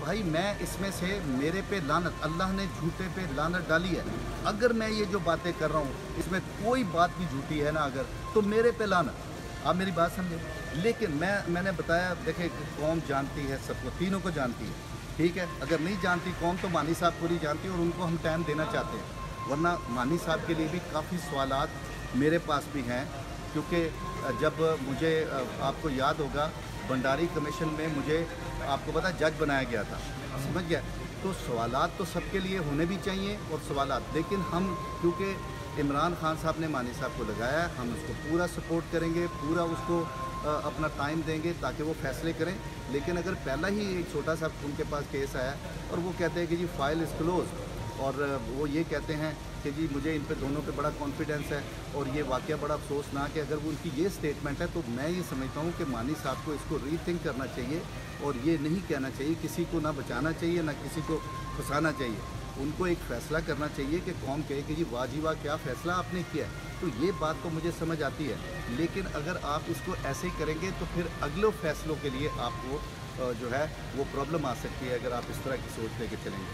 भाई मैं इसमें से मेरे पे लानत, अल्लाह ने झूठे पे लानत डाली है। अगर मैं ये जो बातें कर रहा हूँ इसमें कोई बात भी झूठी है ना अगर, तो मेरे पे लानत। आप मेरी बात समझे। लेकिन मैंने बताया, देखे कौम जानती है सबको, तीनों को जानती है, ठीक है। अगर नहीं जानती कौम तो मानी साहब को नहीं जानती, और उनको हम टाइम देना चाहते हैं। वरना मानी साहब के लिए भी काफ़ी सवालात मेरे पास भी हैं, क्योंकि जब मुझे, आपको याद होगा, भंडारी कमीशन में मुझे, आपको पता, जज बनाया गया था, समझ गया। तो सवालात तो सबके लिए होने भी चाहिए और सवालात, लेकिन हम क्योंकि इमरान खान साहब ने मानी साहब को लगाया है, हम उसको पूरा सपोर्ट करेंगे, पूरा उसको अपना टाइम देंगे ताकि वो फैसले करें। लेकिन अगर पहला ही एक छोटा सा उनके पास केस आया और वो कहते हैं कि जी फाइल इज़ क्लोज, और वो ये कहते हैं कि जी मुझे इन पे दोनों पे बड़ा कॉन्फिडेंस है, और ये वाक़या बड़ा अफसोसनाक है, अगर वो उनकी ये स्टेटमेंट है, तो मैं ये समझता हूँ कि मानी साहब को इसको रीथिंक करना चाहिए, और ये नहीं कहना चाहिए, किसी को ना बचाना चाहिए ना किसी को फंसाना चाहिए। उनको एक फ़ैसला करना चाहिए कि कौम कहे कि जी वाह जी वाह क्या फ़ैसला आपने किया है। तो ये बात तो मुझे समझ आती है, लेकिन अगर आप इसको ऐसे ही करेंगे तो फिर अगले फ़ैसलों के लिए आपको जो है वो प्रॉब्लम आ सकती है, अगर आप इस तरह की सोच लेके चलेंगे।